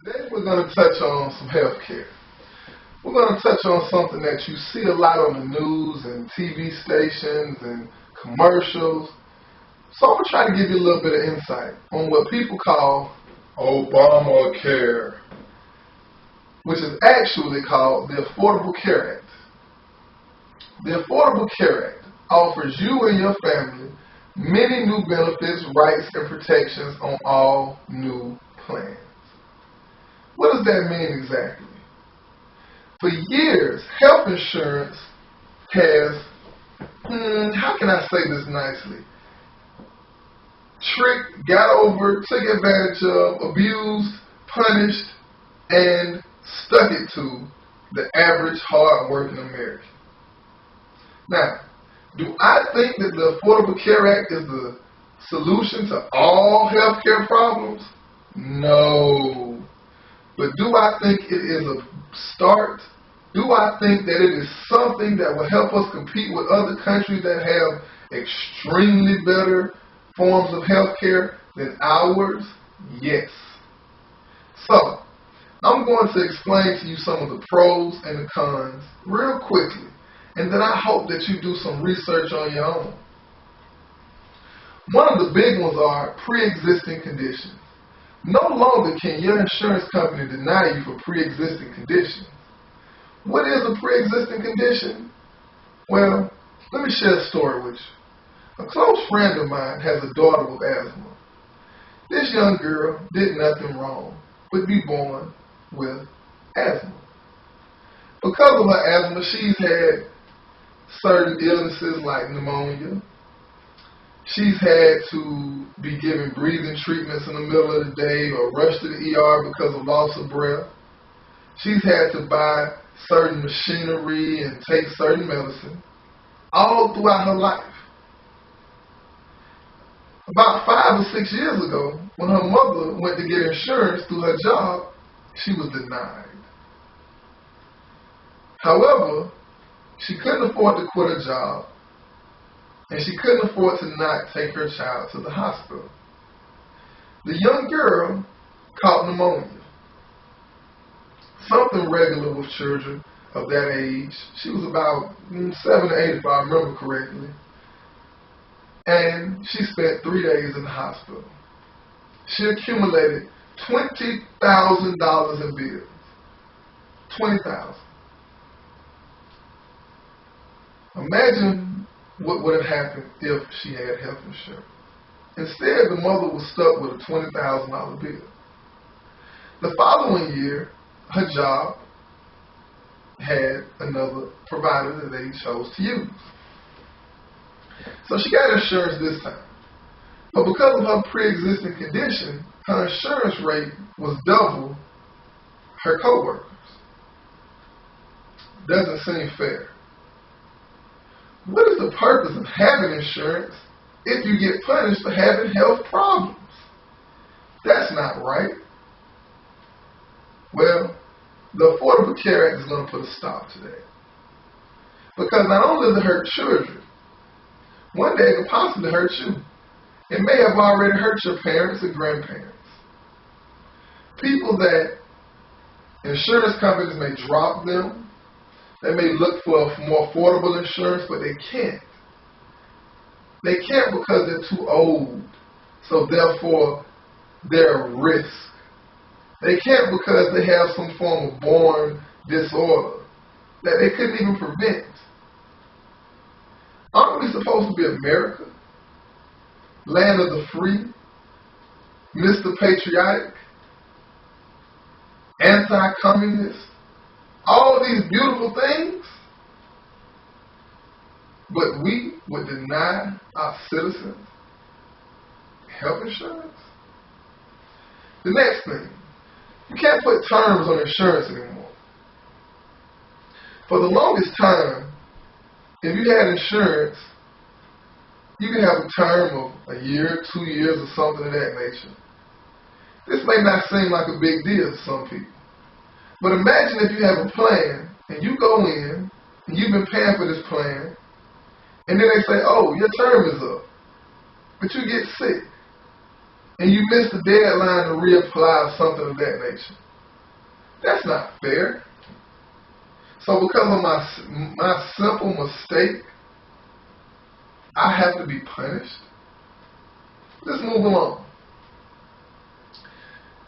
Today we're going to touch on some health care. We're going to touch on something that you see a lot on the news and TV stations and commercials. So I'm going to try to give you a little bit of insight on what people call ObamaCare, which is actually called the Affordable Care Act. The Affordable Care Act offers you and your family many new benefits, rights, and protections on all new plans. What does that mean exactly? For years, health insurance has, how can I say this nicely? Tricked, got over, took advantage of, abused, punished, and stuck it to the average hard-working American. Now, do I think that the Affordable Care Act is the solution to all health care problems? No. But do I think it is a start? Do I think that it is something that will help us compete with other countries that have extremely better forms of health care than ours? Yes. So, I'm going to explain to you some of the pros and the cons real quickly. And then I hope that you do some research on your own. One of the big ones are pre-existing conditions. No longer can your insurance company deny you for pre-existing conditions. What is a pre-existing condition? Well, let me share a story with you. A close friend of mine has a daughter with asthma. This young girl did nothing wrong but be born with asthma. Because of her asthma, she's had certain illnesses like pneumonia. She's had to be given breathing treatments in the middle of the day or rush to the ER because of loss of breath. She's had to buy certain machinery and take certain medicine all throughout her life. About 5 or 6 years ago, when her mother went to get insurance through her job, she was denied. However, she couldn't afford to quit her job, and she couldn't afford to not take her child to the hospital. The young girl caught pneumonia, something regular with children of that age. She was about 7 or 8, if I remember correctly. And she spent 3 days in the hospital. She accumulated $20,000 in bills. $20,000. Imagine what would have happened if she had health insurance. Instead, the mother was stuck with a $20,000 bill. The following year, her job had another provider that they chose to use. So she got insurance this time. But because of her pre-existing condition, her insurance rate was double her coworkers. Doesn't seem fair. What is the purpose of having insurance if you get punished for having health problems? That's not right. Well, the Affordable Care Act is going to put a stop to that. Because not only does it hurt children, one day it could possibly hurt you. It may have already hurt your parents or grandparents. People that insurance companies may drop them. They may look for a more affordable insurance, but they can't. They can't because they're too old. So therefore, they're at risk. They can't because they have some form of born disorder that they couldn't even prevent. Aren't we supposed to be America? Land of the free? Mr. Patriotic? Anti-communist? All these beautiful things, but we would deny our citizens health insurance? The next thing, you can't put terms on insurance anymore. For the longest time, if you had insurance, you could have a term of a year, 2 years, or something of that nature. This may not seem like a big deal to some people. But imagine if you have a plan, and you go in, and you've been paying for this plan, and then they say, oh, your term is up, but you get sick, and you miss the deadline to reapply or something of that nature. That's not fair. So because of my simple mistake, I have to be punished? Let's move along.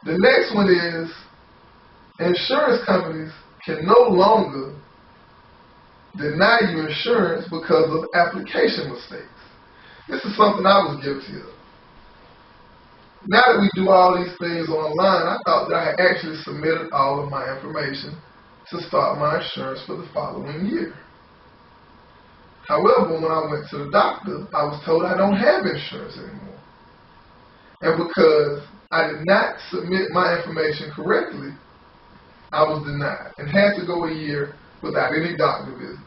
The next one is insurance companies can no longer deny you insurance because of application mistakes. This is something I was guilty of. Now that we do all these things online, I thought that I had actually submitted all of my information to start my insurance for the following year. However, when I went to the doctor, I was told I don't have insurance anymore. And because I did not submit my information correctly, I was denied and had to go a year without any doctor visits.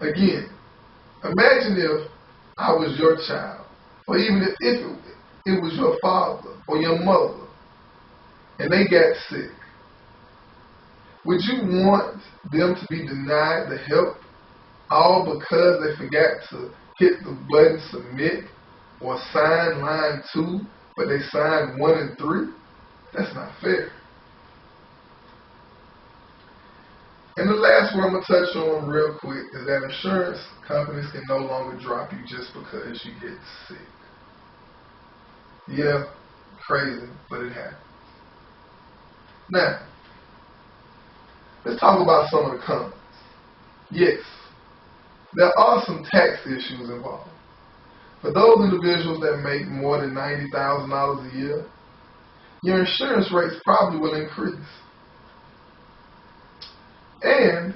Again, imagine if I was your child, or even if it was your father or your mother, and they got sick. Would you want them to be denied the help all because they forgot to hit the button submit or sign line 2, but they signed 1 and 3? That's not fair. And the last one I'm going to touch on real quick is that insurance companies can no longer drop you just because you get sick. Yeah, crazy, but it happens. Now, let's talk about some of the cons. Yes, there are some tax issues involved. For those individuals that make more than $90,000 a year, your insurance rates probably will increase. And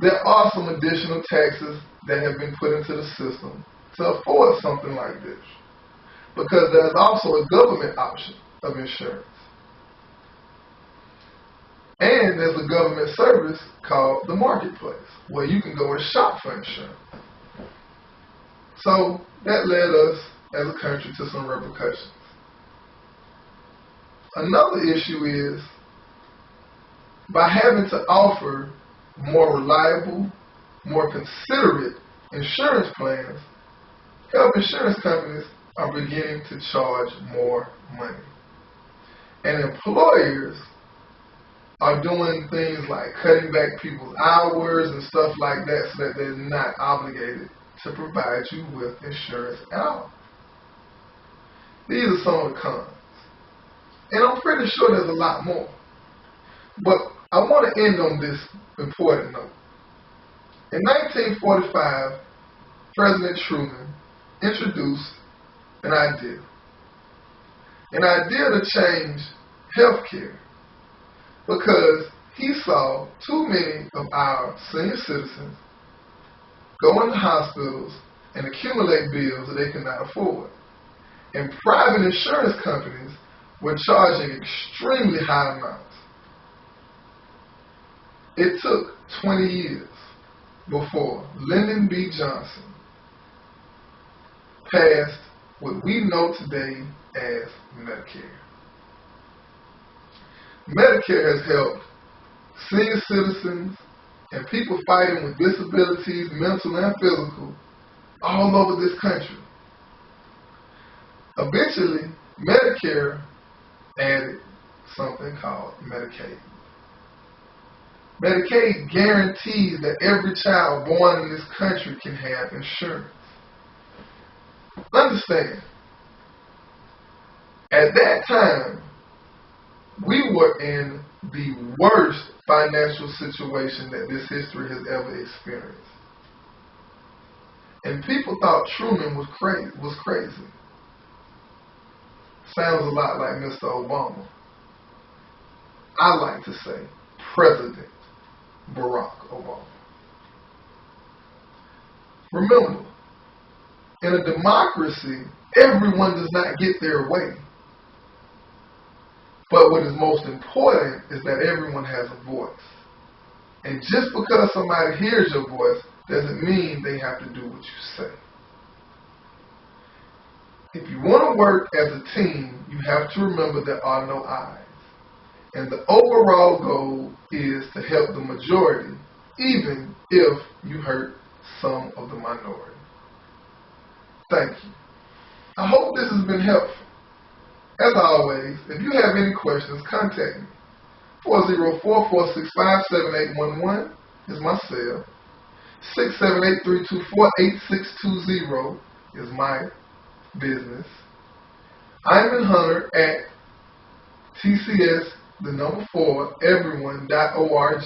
there are some additional taxes that have been put into the system to afford something like this, because there's also a government option of insurance. And there's a government service called the marketplace, where you can go and shop for insurance. So that led us as a country to some repercussions. Another issue is, by having to offer more reliable, more considerate insurance plans, health insurance companies are beginning to charge more money. And employers are doing things like cutting back people's hours and stuff like that so that they're not obligated to provide you with insurance at all. These are some of the cons. And I'm pretty sure there's a lot more. But I want to end on this important note. In 1945, President Truman introduced an idea to change healthcare, because he saw too many of our senior citizens go into hospitals and accumulate bills that they could not afford. And private insurance companies were charging extremely high amounts. It took 20 years before Lyndon B. Johnson passed what we know today as Medicare. Medicare has helped senior citizens and people fighting with disabilities, mental and physical, all over this country. Eventually, Medicare added something called Medicaid. Medicaid guarantees that every child born in this country can have insurance. Understand, at that time, we were in the worst financial situation that this history has ever experienced. And people thought Truman was crazy. Sounds a lot like Mr. Obama. I like to say President Barack Obama. Remember, in a democracy, everyone does not get their way. But what is most important is that everyone has a voice. And just because somebody hears your voice doesn't mean they have to do what you say. If you want to work as a team, you have to remember there are no I's. And the overall goal is to help the majority, even if you hurt some of the minority. Thank you. I hope this has been helpful. As always, if you have any questions, contact me. 404-465-7811 is my cell. 678-324-8620 is my business. Iman Hunter at tcs4everyone.org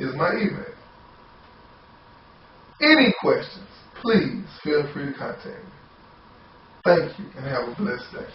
is my email. Any questions, please feel free to contact me. Thank you and have a blessed day.